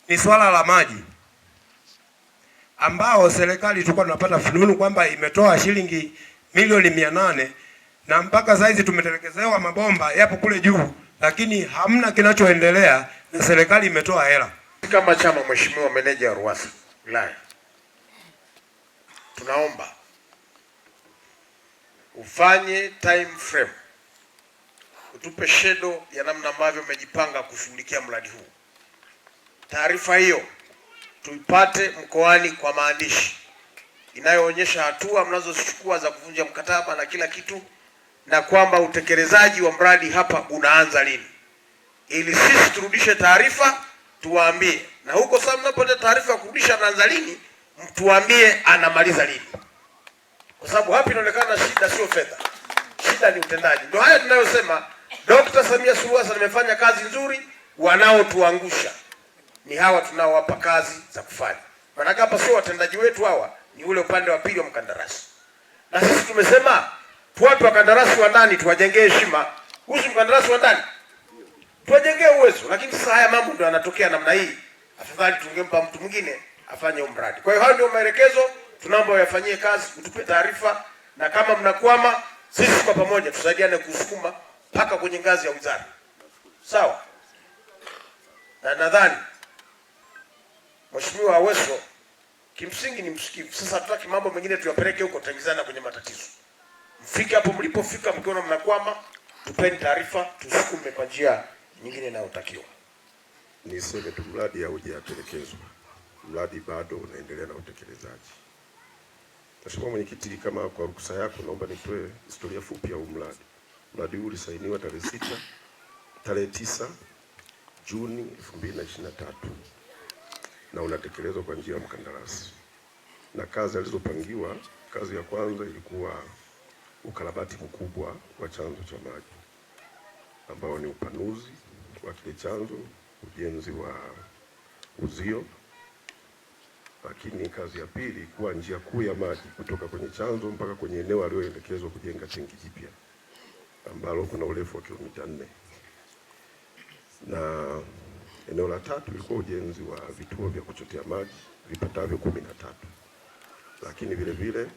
ni swala la maji, ambao serikali tulikuwa tunapata fununu kwamba imetoa shilingi milioni 800 na mpaka saizi tumetelekezewa mabomba yapo kule juu, lakini hamna kinachoendelea na serikali imetoa hela. Kama chama, Mheshimiwa Meneja wa RUWASA wilaya, tunaomba ufanye time frame, utupe shedo ya namna ambavyo umejipanga kushughulikia mradi huu. Taarifa hiyo tuipate mkoani kwa maandishi inayoonyesha hatua mnazozichukua za kuvunja mkataba na kila kitu, na kwamba utekelezaji wa mradi hapa unaanza lini, ili sisi turudishe taarifa tuwaambie, na huko sasa mnapata taarifa ya kurudisha anaanza lini, mtuambie anamaliza lini, kwa sababu hapa inaonekana shida sio fedha, shida ni utendaji. Ndio haya tunayosema Dr. Samia Suluhu Hassan amefanya kazi nzuri, wanaotuangusha ni hawa tunaowapa kazi za kufanya. Maana hapa sio watendaji wetu, hawa ni ule upande wa pili wa mkandarasi. Na sisi tumesema tuwape wakandarasi wa ndani, tuwajengee heshima. Husu mkandarasi wa ndani tuwajengee uwezo, lakini sasa haya mambo ndio yanatokea namna hii. Afadhali tungempa mtu mwingine afanye mradi. Kwa hiyo hayo ndio maelekezo tunaomba yafanyie kazi, utupe taarifa, na kama mnakwama, sisi kwa pamoja tusaidiane kusukuma mpaka kwenye ngazi ya wizara. Sawa? Na nadhani Mheshimiwa Aweso kimsingi ni msikivu. Sasa tutaki mambo mengine tuyapeleke huko, tutaingizana kwenye matatizo. Mfike hapo mlipofika, mkiona mnakwama, tupeni taarifa, tusukume kwa njia nyingine inayotakiwa. Niseme tu mradi haujatelekezwa. Mradi bado unaendelea na utekelezaji. Mheshimiwa Mwenyekiti, kama kwa ruhusa yako naomba nitoe historia fupi ya mradi. Mradi huu ulisainiwa tarehe 9 Juni 2023 na unatekelezwa kwa njia ya mkandarasi. Na kazi alizopangiwa, kazi ya kwanza ilikuwa ukarabati mkubwa wa chanzo cha maji ambao ni upanuzi wa kile chanzo, ujenzi wa uzio. Lakini kazi ya pili ilikuwa njia kuu ya maji kutoka kwenye chanzo mpaka kwenye eneo aliyoelekezwa kujenga tenki jipya ambalo kuna urefu wa kilomita 4. Na eneo la tatu ilikuwa ujenzi wa vituo vya kuchotea maji vipatavyo 13. Lakini vile vile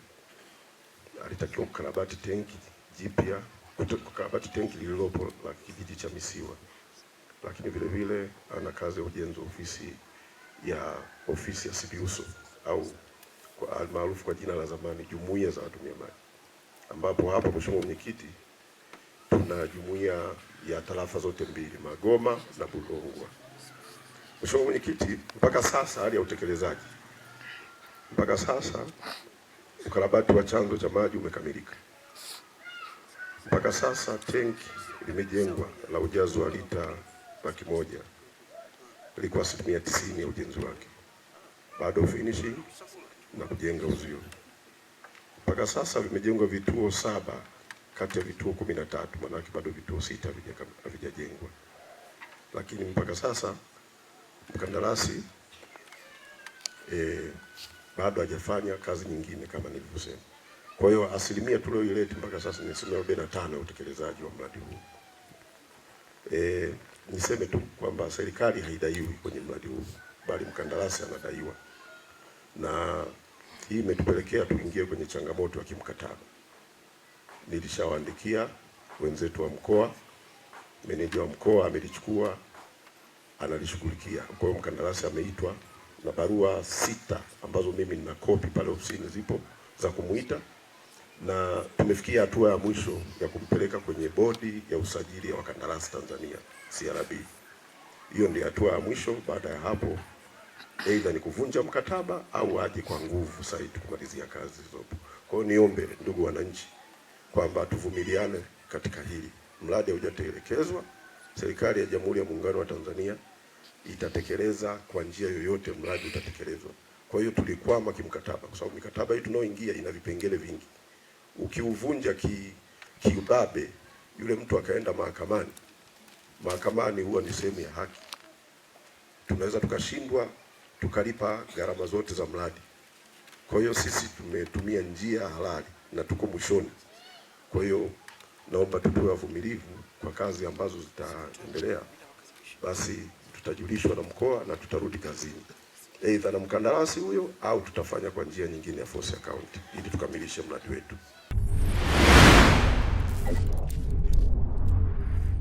alitakiwa kukarabati tenki jipya, kukarabati tenki lililopo la kijiji cha Misiwa. Lakini vile vile ana kazi ya ujenzi wa ofisi ya Sibiuso au kwa maarufu kwa jina la zamani jumuiya za watumia maji, ambapo hapa Mheshimiwa Mwenyekiti tuna jumuiya ya tarafa zote mbili, Magoma na Bulongwa. Mheshimiwa Mwenyekiti, mpaka sasa hali ya utekelezaji, mpaka sasa ukarabati wa chanzo cha maji umekamilika. Mpaka sasa tenki limejengwa la ujazo wa lita 100,000, liko 90% ya ujenzi wake, bado finishing na kujenga uzio. Mpaka sasa vimejengwa vituo 7 kati ya vituo 13, maana bado vituo 6 havijajengwa. Lakini mpaka sasa mkandarasi bado hajafanya kazi nyingine kama nilivyosema. Kwa hiyo asilimia tulioileta mpaka sasa ni 45 ya utekelezaji wa mradi huu. Niseme tu kwamba serikali haidaiwi kwenye mradi huu, bali mkandarasi anadaiwa, na hii imetupelekea tuingie kwenye changamoto ya kimkataba. Nilishawaandikia wenzetu wa mkoa, meneja wa mkoa amelichukua, analishughulikia. Kwa hiyo mkandarasi ameitwa na barua 6 ambazo mimi nina kopi pale ofisini zipo za kumuita, na tumefikia hatua ya mwisho ya kumpeleka kwenye bodi ya usajili ya wakandarasi Tanzania, CRB. Hiyo ndio hatua ya mwisho. Baada ya hapo aidha ni kuvunja mkataba au aje kwa nguvu site kumalizia kazi zilizopo. Kwa hiyo niombe ndugu wananchi kwamba tuvumiliane katika hili. Mradi haujatelekezwa. Serikali ya Jamhuri ya Muungano wa Tanzania itatekeleza kwa njia yoyote, mradi utatekelezwa. Kwa hiyo tulikwama kimkataba kwa sababu mikataba hii tunaoingia ina vipengele vingi. Ukiuvunja kiubabe, yule mtu akaenda mahakamani, mahakamani huwa ni sehemu ya haki. Tunaweza tukashindwa tukalipa gharama zote za mradi. Kwa hiyo sisi tumetumia njia halali na tuko mwishoni. Kwa hiyo naomba tuwe wavumilivu kwa kazi ambazo zitaendelea, basi tutajulishwa na mkoa na tutarudi kazini, aidha na mkandarasi huyo au tutafanya kwa njia nyingine ya force account ili tukamilishe mradi wetu.